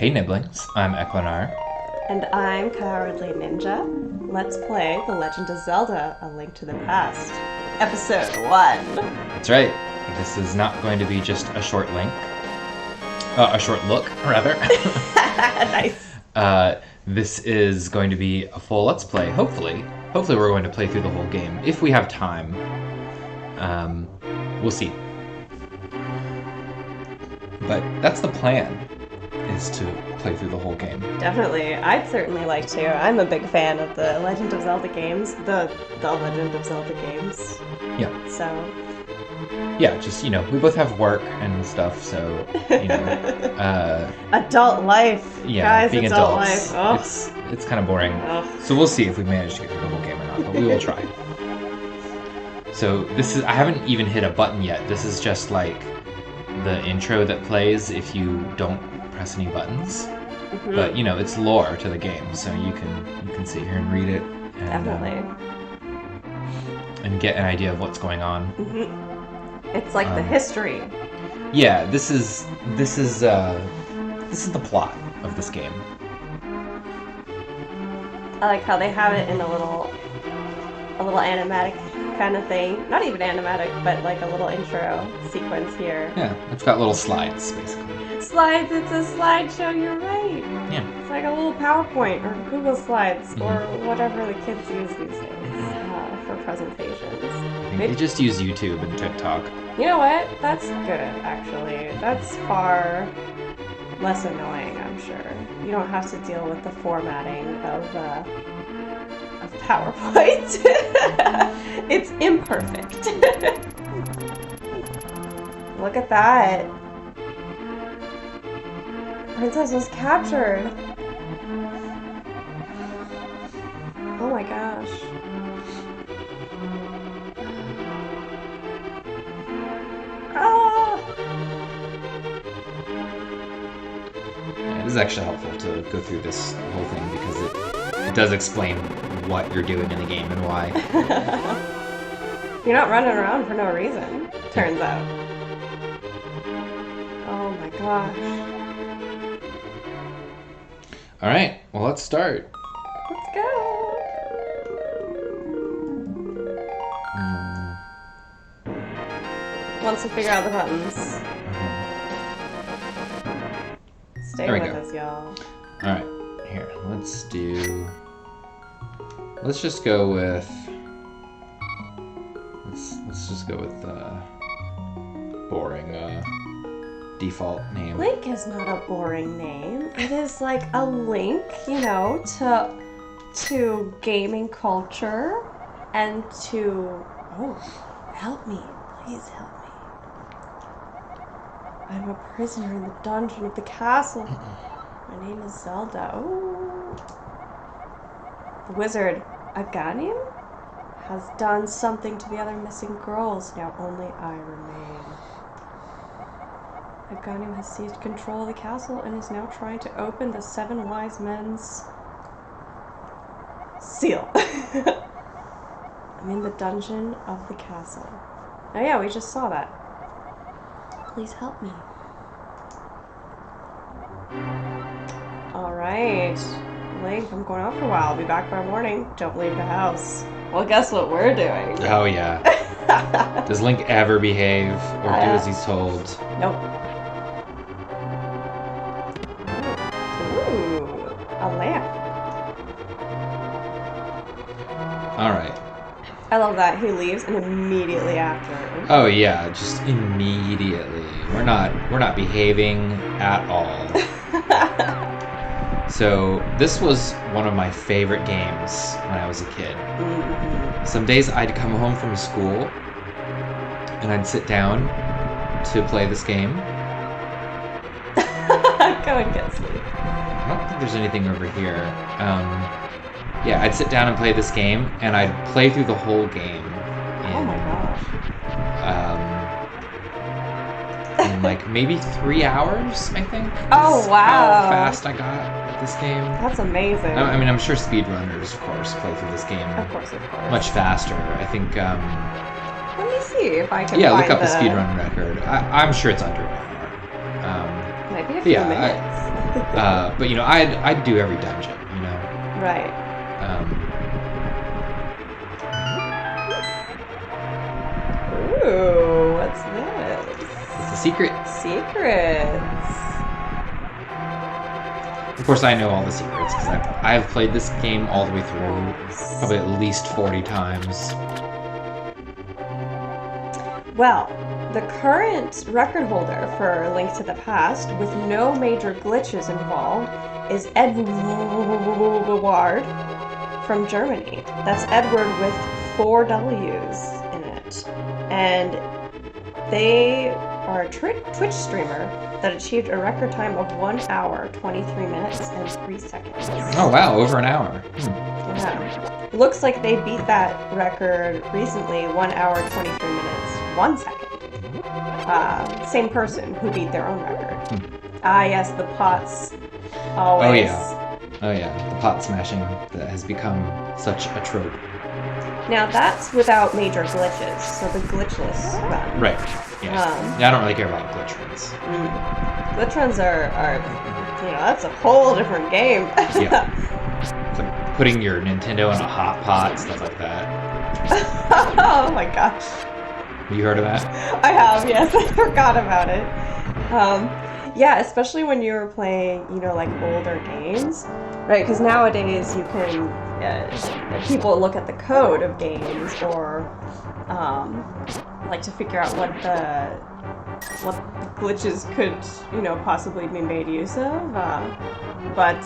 Hey Niblings, I'm Eklinaar. And I'm Cowardlyninja. Let's play The Legend of Zelda, A Link to the Past. Episode 1. That's right. This is not going to be just a short a short look, rather. Nice. This is going to be a full Let's Play, hopefully. Hopefully we're going to play through the whole game, if we have time. We'll see. But that's the plan, is to play through the whole game. Definitely. I'd certainly like to. I'm a big fan of the Legend of Zelda games. The Legend of Zelda games. Yeah. So. Yeah, just, we both have work and stuff, so, adult life. Yeah, guys, being adult adults, life. it's kind of boring. Ugh. So we'll see if we manage to get through the whole game or not, but we will try. So I haven't even hit a button yet. This is just like the intro that plays if you don't press any buttons. Mm-hmm. But it's lore to the game, so you can sit here and read it and, Definitely. And get an idea of what's going on. Mm-hmm. It's like the history. Yeah, this is the plot of this game. I like how they have it in a little animatic kind of thing. Not even animatic, but like a little intro sequence here. Yeah, it's got little slides, basically. Slides, it's a slideshow, you're right. Yeah. It's like a little PowerPoint or Google Slides or whatever the kids use these days for presentations. They just use YouTube and TikTok. You know what? That's good, actually. That's far less annoying, I'm sure. You don't have to deal with the formatting of PowerPoint. It's imperfect. Look at that. Princess was captured. Oh my gosh. It is actually helpful to go through this whole thing because it does explain what you're doing in the game and why. You're not running around for no reason, turns out. Oh my gosh. Alright, well let's start. Let's go! Once we figure out the buttons. Stay with us, y'all. Alright, here, let's just go with, let's just go with boring default name. Link is not a boring name. It is like a link, to gaming culture and to, help me, please help me. I'm a prisoner in the dungeon of the castle. My name is Zelda. Oh. The wizard, Aghanim, has done something to the other missing girls. Now only I remain. Aghanim has seized control of the castle and is now trying to open the 7 wise men's seal. I'm in the dungeon of the castle. Oh yeah, we just saw that. Please help me. Alright. Link, I'm going out for a while. I'll be back by morning. Don't leave the house. Well, guess what we're doing? Oh yeah. Does Link ever behave or do as he's told? Nope. Ooh, a lamp. Alright. I love that. He leaves and immediately after. Oh yeah, just immediately. We're not behaving at all. So this was one of my favorite games when I was a kid. Mm-hmm. Some days I'd come home from school and I'd sit down to play this game. Go and get sleep. I don't think there's anything over here. Yeah, I'd sit down and play this game, and I'd play through the whole game Oh my gosh. in like maybe 3 hours, I think. Oh, wow. How fast I got at this game. That's amazing. I mean, I'm sure speedrunners, of course, play through this game Of course. much faster. I think, Let me see if I can look find up the speedrun record. I'm sure it's under an hour. Maybe a few minutes. But you know, I'd do every dungeon. You know. Right. Ooh, what's this? It's a secret. Secrets. Of course, I know all the secrets because I've played this game all the way through, probably at least 40 times. Well, the current record holder for Link to the Past, with no major glitches involved, is Edward from Germany. That's Edward with 4 W's in it. And they are a Twitch streamer that achieved a record time of 1 hour, 23 minutes, and 3 seconds. Oh wow, over an hour. Yeah. Looks like they beat that record recently, 1 hour, 23 minutes, 1 second. Same person who beat their own record. Yes, the pots always. Oh yeah, the pot smashing that has become such a trope. Now that's without major glitches, so the glitchless run. Right. Yeah. I don't really care about glitch runs. Glitch runs are that's a whole different game. Yeah. It's like putting your Nintendo in a hot pot, stuff like that. Oh my gosh. Have you heard of that? I have, yes. I forgot about it. Yeah, especially when you were playing, like older games, right? Because nowadays you can, people look at the code of games or like to figure out what the glitches could, possibly be made use of. But,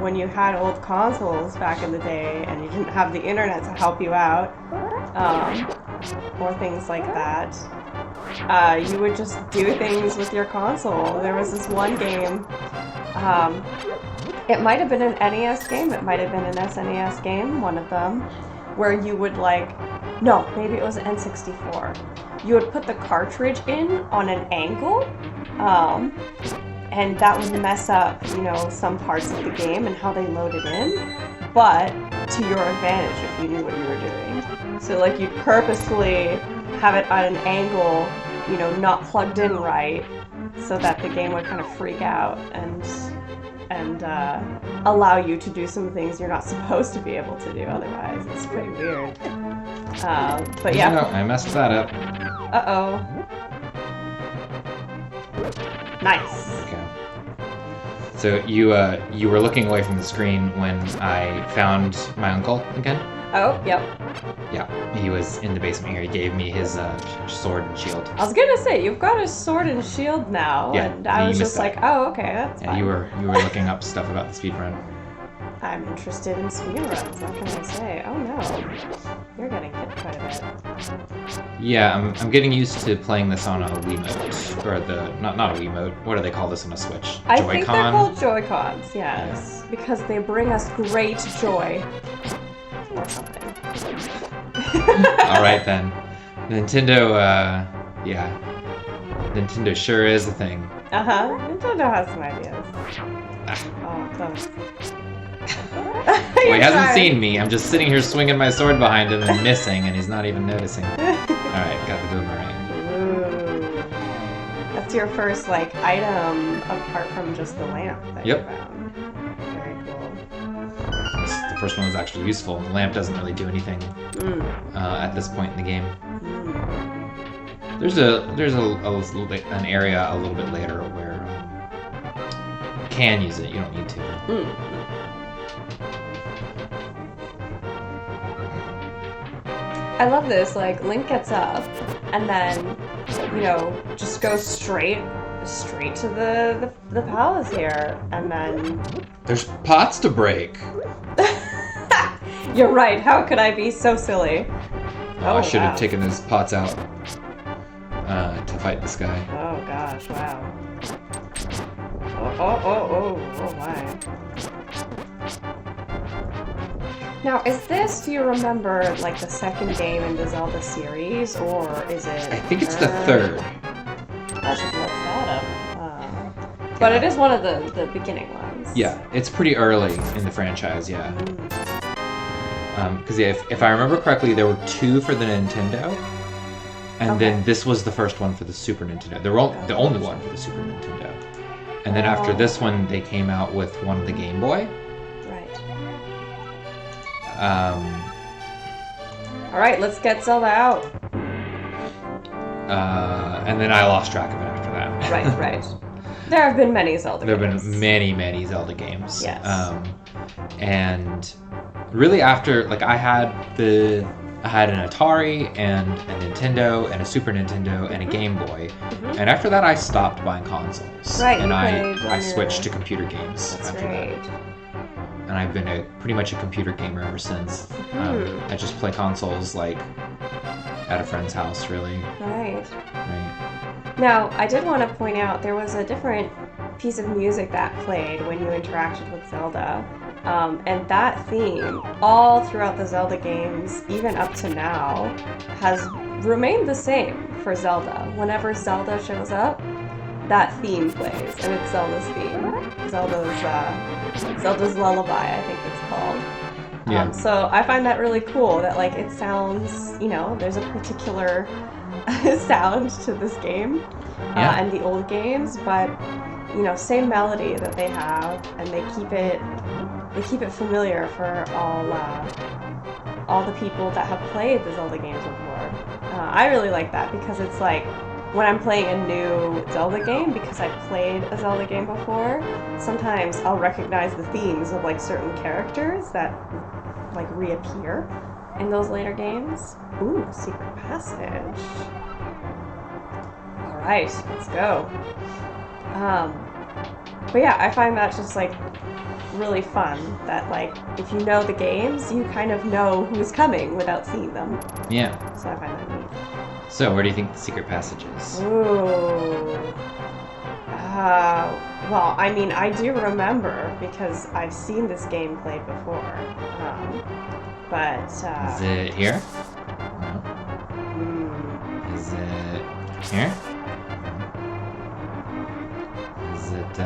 when you had old consoles back in the day and you didn't have the internet to help you out, or things like that, you would just do things with your console. There was this one game, it might have been an NES game, it might have been an SNES game, one of them, where you would no, maybe it was an N64. You would put the cartridge in on an angle, and that would mess up, some parts of the game and how they loaded in, but to your advantage if you knew what you were doing. So you'd purposefully have it at an angle, not plugged in right, so that the game would kind of freak out and allow you to do some things you're not supposed to be able to do otherwise. It's pretty weird. But yeah. No, I messed that up. Uh-oh. Nice. Okay. So you were looking away from the screen when I found my uncle again? Oh, yep. Yeah, he was in the basement here. He gave me his sword and shield. I was gonna say, you've got a sword and shield now, yeah, and I was just like, oh, okay, that's fine. You were looking up stuff about the speedrun. I'm interested in speedruns, what can I say? Oh no, you're getting hit quite a bit. Yeah, I'm getting used to playing this on a Wiimote, or not a Wiimote. What do they call this on a Switch? I think they're called Joy-Cons, yes, because they bring us great joy. Or something. All right then, Nintendo. Nintendo sure is a thing. Nintendo has some ideas. Oh, those. Well, he hasn't seen me. I'm just sitting here swinging my sword behind him and missing, and he's not even noticing. All right, got the boomerang. Ooh. That's your first item apart from just the lamp that you found. Very cool. The first one was actually useful. The lamp doesn't really do anything at this point in the game. There's an area a little bit later where you can use it. You don't need to. I love this. Link gets up and then, just goes straight to the palace here, and then there's pots to break. You're right. How could I be so silly? I should have taken those pots out to fight this guy. Oh gosh! Wow. Oh my. Now, is this, do you remember, the second game in the Zelda series, or is it... I think it's the third. I should look that up. But it is one of the beginning ones. Yeah, it's pretty early in the franchise, yeah. Because if I remember correctly, there were 2 for the Nintendo, and then this was the first one for the Super Nintendo. The only one for the Super Nintendo. And then after this one, they came out with one of the Game Boy. Right. Um, All right, let's get Zelda out. and then I lost track of it after that. Right. There have been many Zelda games. There have been many Zelda games. Yes. And really after, like, I had an Atari and a Nintendo and a Super Nintendo and a Game Boy. Mm-hmm. And after that, I stopped buying consoles. Right. And I switched to computer games after that. And I've been pretty much a computer gamer ever since. I just play consoles, like, at a friend's house, really. Right. Right. Now, I did want to point out there was a different piece of music that played when you interacted with Zelda. And that theme, all throughout the Zelda games, even up to now, has remained the same for Zelda. Whenever Zelda shows up, that theme plays, and it's Zelda's theme. Zelda's Lullaby, I think it's called. Yeah. So I find that really cool that, like, it sounds, there's a particular sound to this game and the old games, but same melody that they have, and they keep it familiar for all the people that have played the Zelda games before. I really like that because it's like when I'm playing a new Zelda game, because I played a Zelda game before, sometimes I'll recognize the themes of like certain characters that like reappear in those later games. Ooh, secret passage. All right, let's go. But yeah, I find that just like really fun that like if you know the games, you kind of know who's coming without seeing them. Yeah. So I find that neat. So where do you think the secret passage is? Ooh. Well, I mean, I do remember because I've seen this game played before. But is it here? No. Is it here? Is it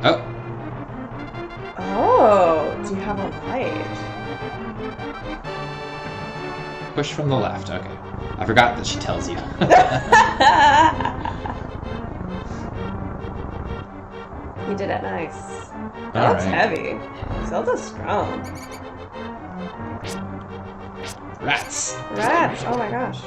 oh. Oh, do you have one played? Push from the left. Okay. I forgot that she tells you. You did it nice. That's heavy. Zelda's strong. Rats. Oh my gosh.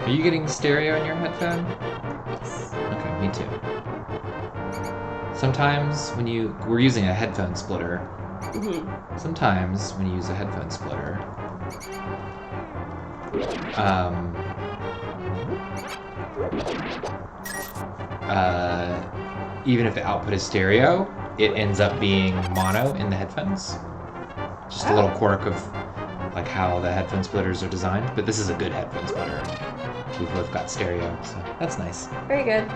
Are you getting stereo in your headphone? Yes. Okay, me too. Sometimes when we're using a headphone splitter. Mm-hmm. Sometimes when you use a headphone splitter, even if the output is stereo, it ends up being mono in the headphones. Just a little quirk of like how the headphone splitters are designed, but this is a good headphone splitter. We've both got stereo, so that's nice. Very good.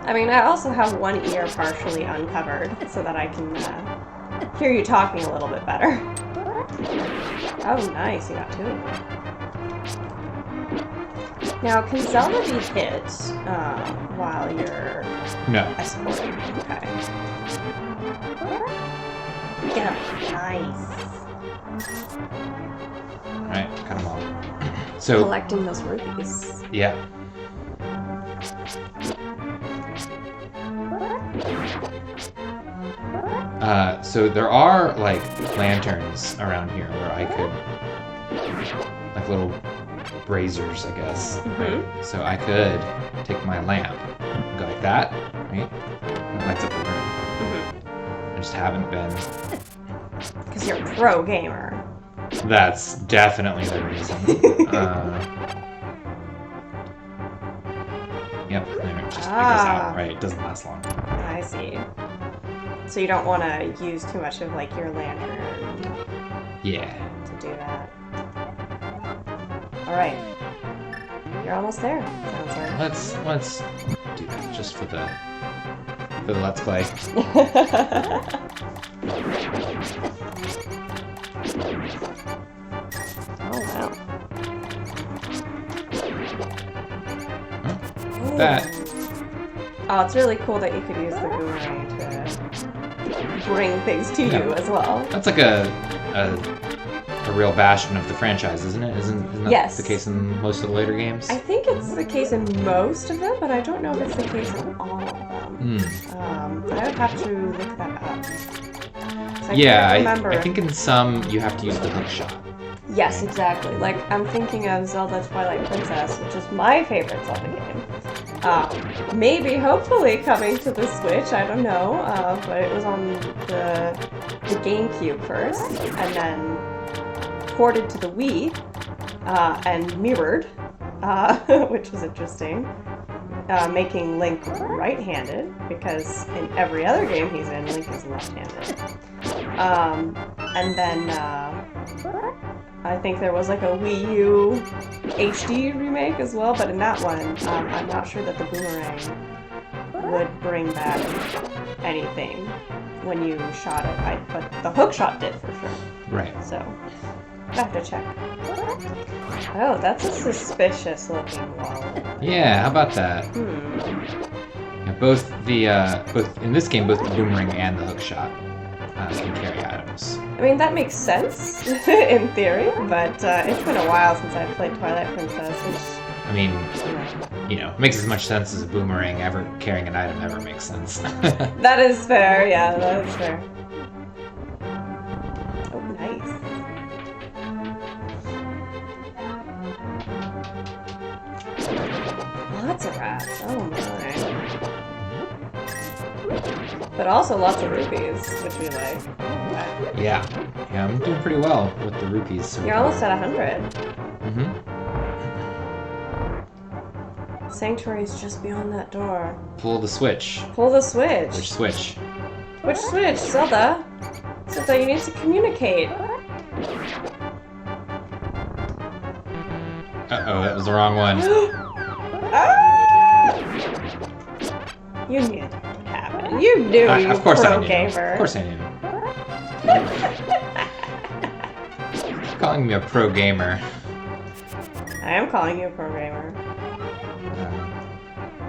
I mean, I also have one ear partially uncovered so that I can hear you talking a little bit better. Oh, nice. You got two of them. Now, can Zelda be hit while you're escorting? Okay. Get him. Nice. Alright, cut them all. So, collecting those rupees. Yeah. So there are like lanterns around here where I could, like little braziers, I guess. Mm-hmm. Right? So I could take my lamp, go like that, right? And it lights up the room. Mm-hmm. I just haven't been. Because you're a pro gamer. That's definitely the reason. Yep, there it just goes out, right? It doesn't last long. I see. So you don't want to use too much of like your lantern. Yeah. To do that. All right. You're almost there. Sounds like. Let's do that just for the let's play. Oh wow. That. Oh, it's really cool that you could use the boomerang to bring things to you as well. That's like a a real bastion of the franchise, isn't it? Isn't that Yes. the case in most of the later games? I think it's the case in most of them, but I don't know if it's the case in all of them. I would have to look that up. So I can't remember. I think in some you have to use the hook shot. Yes, exactly. Like, I'm thinking of Zelda Twilight Princess, which is my favorite Zelda game. Maybe, hopefully, coming to the Switch, I don't know, but it was on the GameCube first, and then ported to the Wii, and mirrored, which was interesting, making Link right-handed, because in every other game he's in, Link is left-handed. And then, I think there was like a Wii U HD remake as well, but in that one, I'm not sure that the boomerang would bring back anything when you shot it, but the hook shot did for sure. Right. So, I have to check. Oh, that's a suspicious looking wall. Yeah, how about that? Yeah, both in this game, both the boomerang and the hook shot can carry items. I mean, that makes sense in theory, but it's been a while since I've played Twilight Princess, which... I mean, makes as much sense as a boomerang ever carrying an item ever makes sense. That is fair, yeah, that is fair. Oh, nice. Lots of rats, oh my. But also lots of rupees, which we like. Yeah, I'm doing pretty well with the rupees. So You're almost at 100. Sanctuary's just beyond that door. Pull the switch. Pull the switch. Which switch? Which switch, Zelda? Zelda, you need to communicate. Uh-oh, that was the wrong one. Ah! You knew that would happen. You knew you of course pro I knew. gamer. Of course I knew. Calling me a pro gamer. I am calling you a pro gamer.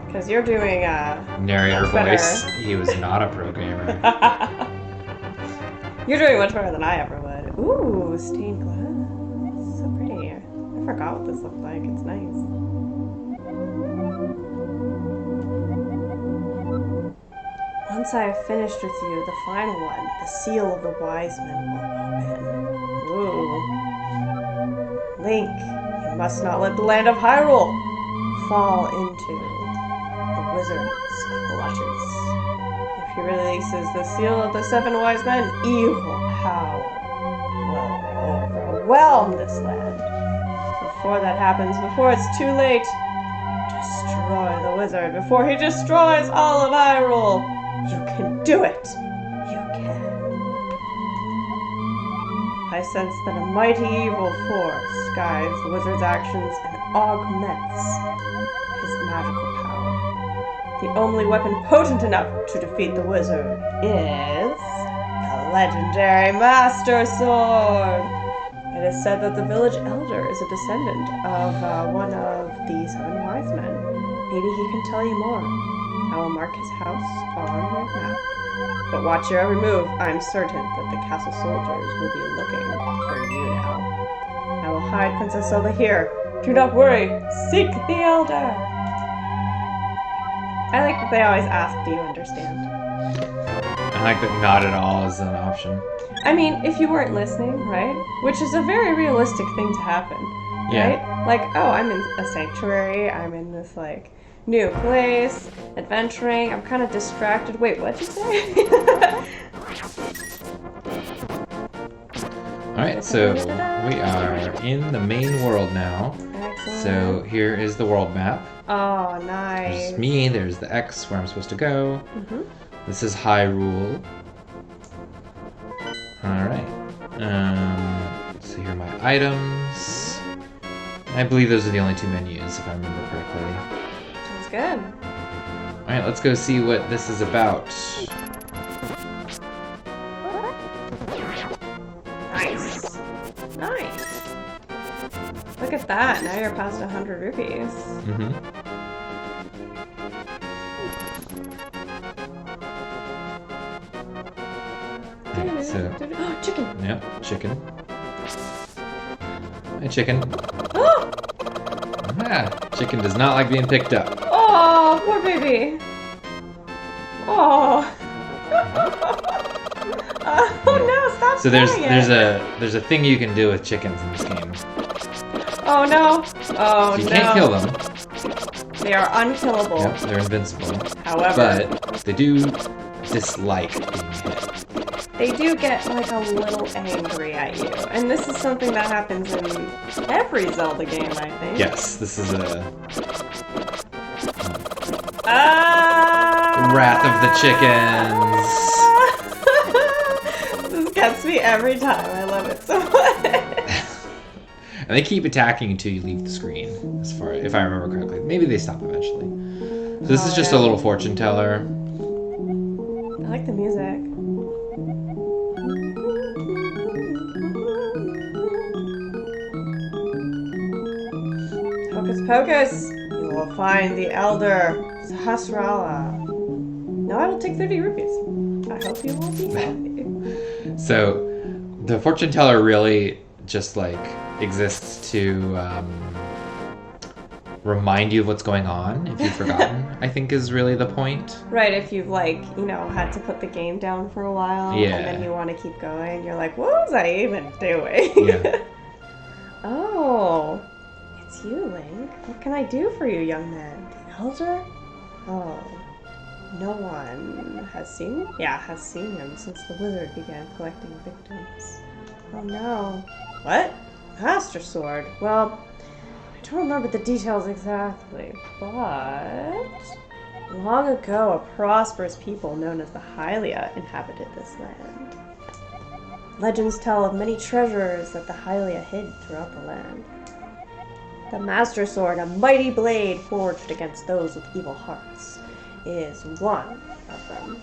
Because you're doing narrator much better. voice. He was not a pro gamer. You're doing much better than I ever would. Ooh, stained glass. So pretty. I forgot what this looked like. It's nice. Once I have finished with you, the final one, the seal of the wise men will open. Ooh. Link, you must not let the land of Hyrule fall into the wizard's clutches. If he releases the seal of the seven wise men, evil power will overwhelm this land. Before that happens, before it's too late, destroy the wizard before he destroys all of Hyrule. You can do it. You can. I sense that a mighty evil force guides the wizard's actions and augments his magical power. The only weapon potent enough to defeat the wizard is the legendary Master Sword. It is said that the village elder is a descendant of one of the seven wise men. Maybe he can tell you more. I will mark his house on your map. But watch your every move. I'm certain that the castle soldiers will be looking for you now. I will hide Princess Zelda here. Do not worry. Seek the elder. I like that they always ask, do you understand? I like that not at all is an option. I mean, if you weren't listening, right? Which is a very realistic thing to happen, right? Like, oh, I'm in a sanctuary. I'm in this, like, new place, adventuring. I'm kind of distracted. Wait, what'd you say? Alright, so we are in the main world now. Excellent. So here is the world map. Oh, nice. There's me, there's the X where I'm supposed to go. This is Hyrule. Alright. So here are my items. I believe those are the only two menus, if I remember correctly. Sounds good. Alright, let's go see what this is about. Nice. Nice. Look at that. Now you're past 100 rupees. Alright, so... Oh, chicken. Yep, chicken. Hey, chicken. Chicken does not like being picked up. Oh, poor baby. Oh. Oh no! Stop. So there's a thing you can do with chickens in this game. Oh no! Oh So you no! can't kill them. They are unkillable. Yep, they're invincible. However, But they do dislike being hit. they do get like a little angry at you, and this is something that happens in every Zelda game, I think. Yes, this is a Ah! Wrath of the Chickens. This gets me every time. I love it so much. And they keep attacking until you leave the screen, as far if I remember correctly. Maybe they stop eventually. So this is just a little fortune teller. I like the music. Hocus pocus! You will find the elder Sahasrara. Now I will take 30 rupees. I hope you will be happy. So the fortune teller really just like exists to remind you of what's going on if you've forgotten. I think is really the point. Right, if you've like, you know, had to put the game down for a while Yeah. and then you want to keep going, you're like, what was I even doing? Yeah. Oh, it's you, Link. What can I do for you, young man? The elder? Oh, no one has seen him since the wizard began collecting victims. Oh no. What? Master Sword? Well, I don't remember the details exactly, but long ago a prosperous people known as the Hylia inhabited this land. Legends tell of many treasures that the Hylia hid throughout the land. The Master Sword, a mighty blade forged against those with evil hearts, is one of them.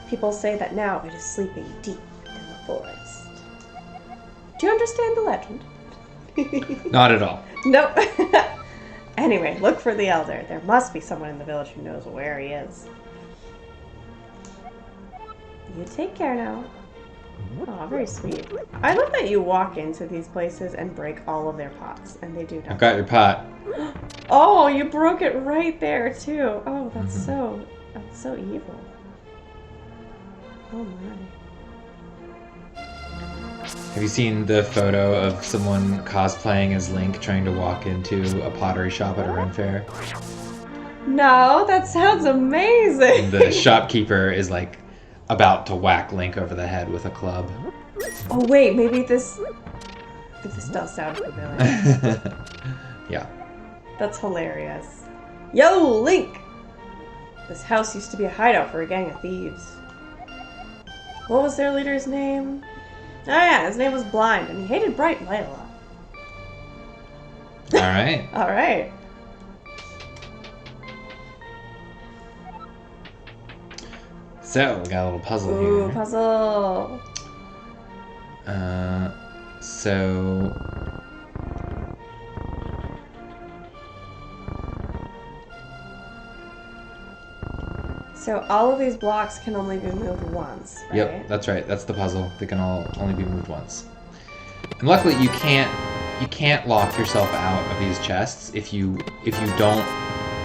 People say that now it is sleeping deep in the forest. Do you understand the legend? Not at all. Nope. Anyway, look for the elder. There must be someone in the village who knows where he is. You take care now. Oh, very sweet. I love that you walk into these places and break all of their pots, and they do I've nothing. got your pot. Oh, you broke it right there too. Oh, that's so evil. Oh my. Have you seen the photo of someone cosplaying as Link trying to walk into a pottery shop at a Ren Fair? No, that sounds amazing. The shopkeeper is like about to whack Link over the head with a club. Oh wait, maybe this does sound familiar. Yeah. That's hilarious. Yo, Link! This house used to be a hideout for a gang of thieves. What was their leader's name? Oh yeah, his name was Blind, and he hated bright light a lot. Alright. Alright. So, we got a little puzzle Ooh, here. puzzle. So all of these blocks can only be moved once, right? Yep, that's right. That's the puzzle. They can all only be moved once. And luckily, you can't lock yourself out of these chests if you don't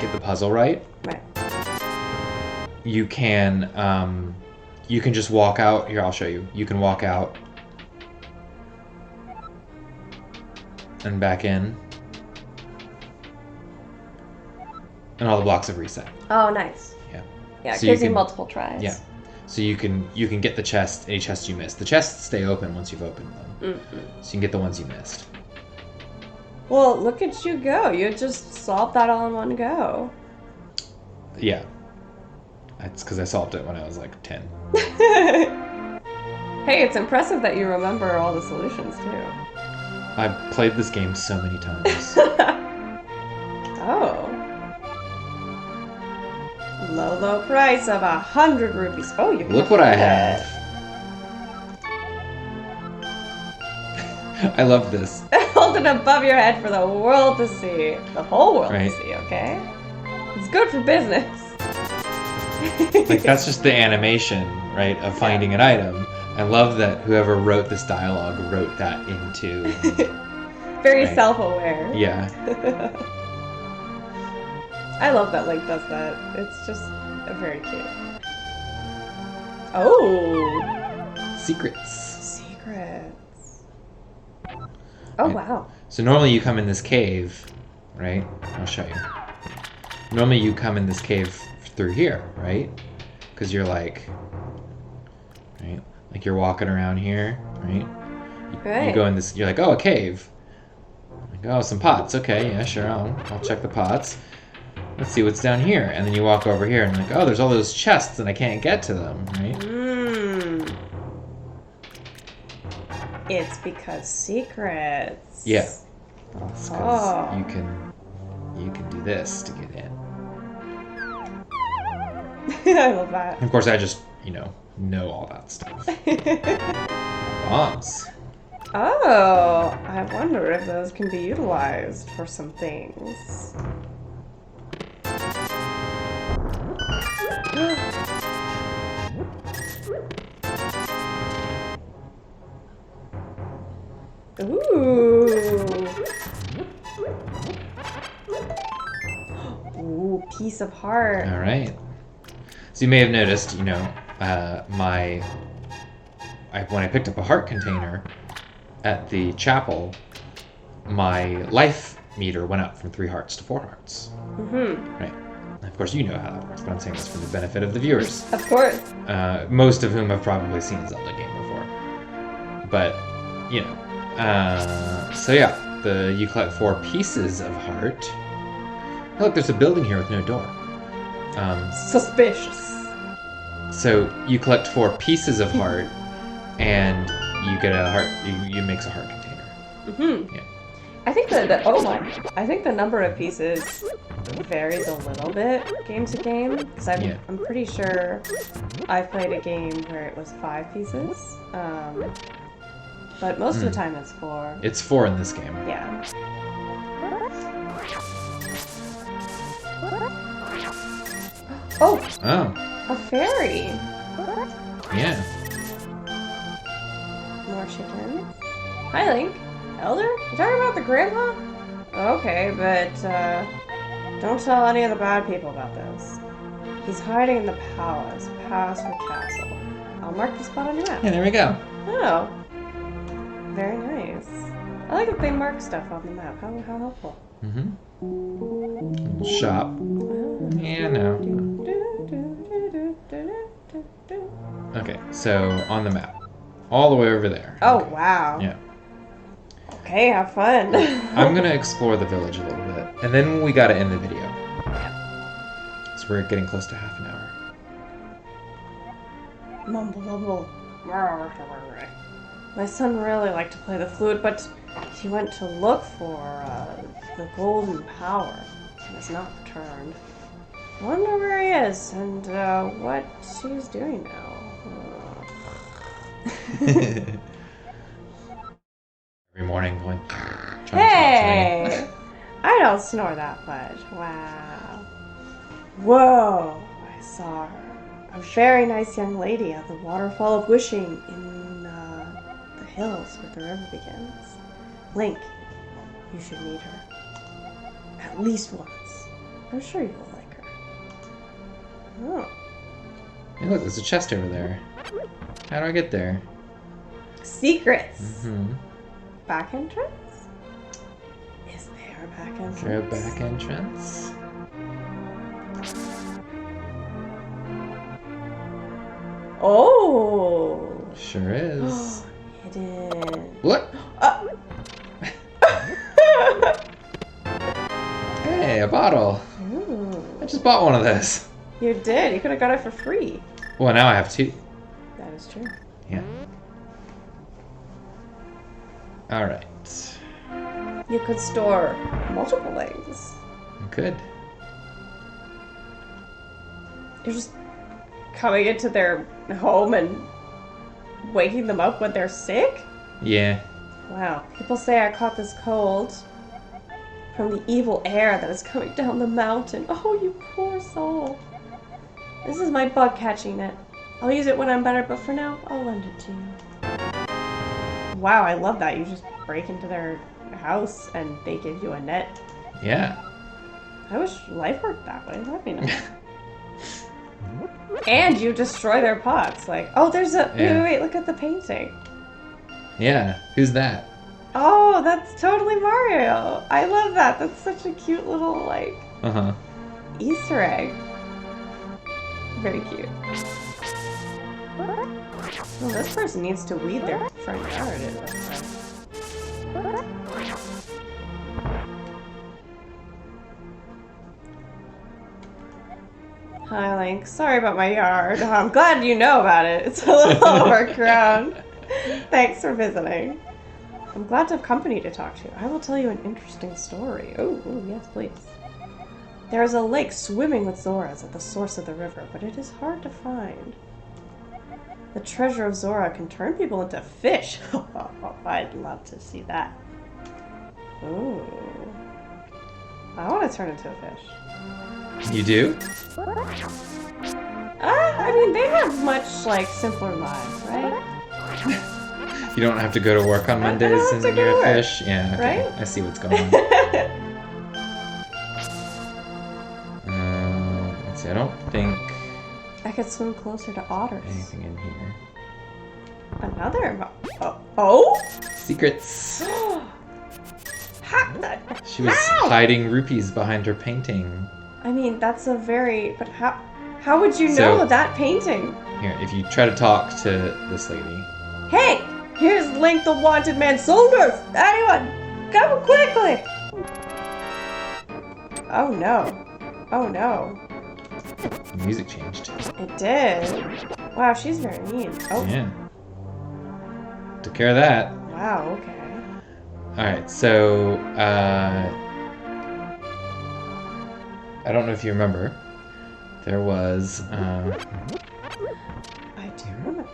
get the puzzle right. Right. You can just walk out. Here, I'll show you. You can walk out and back in, and all the blocks have reset. Oh, nice. Yeah. Yeah, it So gives you you can- multiple tries. Yeah. So you can get the chest, any chest you missed. The chests stay open once you've opened them. Mm-mm. So you can get the ones you missed. Well, look at you go. You just solved that all in one go. Yeah. That's because I solved it when I was like 10. Hey, it's impressive that you remember all the solutions, too. I've played this game so many times. Oh. Low price of 100 rupees. Oh, you can Look what I afford have. I love this. it. Hold it above your head for the world to see. The whole world Right. to see, okay? It's good for business. Like, that's just the animation, right, of finding an item. I love that whoever wrote this dialogue wrote that into Very Right. self-aware. Yeah. I love that Link does that. It's just very cute. Oh! Secrets. Secrets. Oh, Right. wow. So normally you come in this cave, right? I'll show you. Normally you come in this cave through here, right? Because you're like, right? Like you're walking around here, right? You go in this, you're like, oh, a cave. Like, oh, some pots. Okay, yeah, sure, I'll check the pots. Let's see what's down here. And then you walk over here and like, oh, there's all those chests and I can't get to them, right? It's because secrets. Yeah. It's because you can do this to get in. I love that. And of course, I just, know all that stuff. Bombs. Oh, I wonder if those can be utilized for some things. Ooh, piece of heart. All right. So you may have noticed, when I picked up a heart container at the chapel, my life meter went up from 3 hearts to 4 hearts. Right. Of course, you know how that works, but I'm saying this for the benefit of the viewers. Of course. Most of whom have probably seen a Zelda game before. But, so yeah, you collect 4 pieces of heart. Oh, look, there's a building here with no door. Suspicious. So you collect 4 pieces of heart, and you get a heart. You makes a heart container. Yeah. I think I think the number of pieces varies a little bit game to game, because I'm pretty sure I've played a game where it was 5 pieces, but most of the time it's 4. It's 4 in this game. Yeah. Oh! A fairy! Yeah. More chickens. Hi, Link. Elder? You talking about the grandpa? Okay, but, don't tell any of the bad people about this. He's hiding in the palace, past the castle. I'll mark the spot on your map. Yeah, there we go. Oh. Very nice. I like that they mark stuff on the map. How helpful. Little shop. Yeah, no. Okay, so on the map. All the way over there. Oh, wow. Yeah. Okay, have fun. I'm gonna explore the village a little bit, and then we gotta end the video. So we're getting close to half an hour. Mumble, mumble. My son really liked to play the flute, but he went to look for the golden power and has not returned. Wonder where he is and what he's doing now. Every morning going. Hey! I don't snore that much. Wow. Whoa! I saw her. A very nice young lady at the Waterfall of Wishing in the hills where the river begins. Link, you should meet her. At least once. I'm sure you will like her. Oh. Hey, look, there's a chest over there. How do I get there? Secrets! Back entrance? Is there a back entrance? Is there a back entrance? Oh! Sure is. Hidden. What? Hey, a bottle. Ooh. I just bought one of this. You did. You could have got it for free. Well, now I have 2. That is true. Yeah. All right. You could store multiple things. Good. You're just coming into their home and waking them up when they're sick? Yeah. Wow. People say I caught this cold from the evil air that is coming down the mountain. Oh, you poor soul. This is my bug catching net. I'll use it when I'm better, but for now, I'll lend it to you. Wow, I love that. You just break into their house and they give you a net. Yeah. I wish life worked that way. That'd be nice. And you destroy their pots. Like, oh, there's a... Wait, look at the painting. Yeah. Who's that? Oh, that's totally Mario. I love that. That's such a cute little, like, Easter egg. Very cute. Well, this person needs to weed their front yard. It looks like. Hi, Link. Sorry about my yard. I'm glad you know about it. It's a little overgrown. Thanks for visiting. I'm glad to have company to talk to. I will tell you an interesting story. Oh, yes, please. There is a lake swimming with Zoras at the source of the river, but it is hard to find. The treasure of Zora can turn people into fish. I'd love to see that. Ooh. I want to turn into a fish. You do? I mean, they have much, like, simpler lives, right? You don't have to go to work on Mondays and you're a fish? Yeah, okay. Right? I see what's going on. Let's see, I don't think... I could swim closer to otters. Anything in here. Another... Oh? Secrets! She was hiding rupees behind her painting. I mean, that's a very... But how would you know that painting? Here, if you try to talk to this lady. Hey! Here's Link the Wanted Man. Soldiers! Anyone! Come quickly! Oh no. Oh no. The music changed. It did. Wow, she's very mean. Oh. Yeah. Took care of that. Wow, okay. Alright, so, I don't know if you remember. There was, I do remember.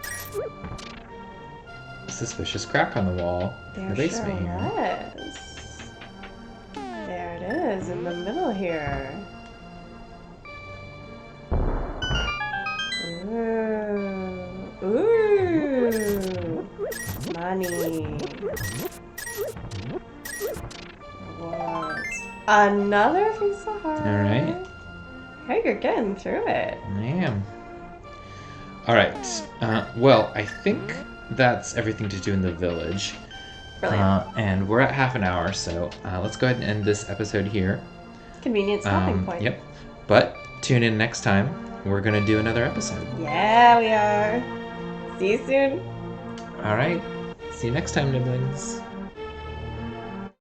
A suspicious crack on the wall in the basement here. Was. There it is, in the middle here. Ooh. Ooh. Money. Rewards. Another piece of heart. Alright. Hey, you're getting through it. I am. Alright. Well, I think that's everything to do in the village. Brilliant. And we're at half an hour, so let's go ahead and end this episode here. Convenient stopping point. Yep. But tune in next time. We're going to do another episode. Yeah, we are. See you soon. Alright. See you next time, Niblings.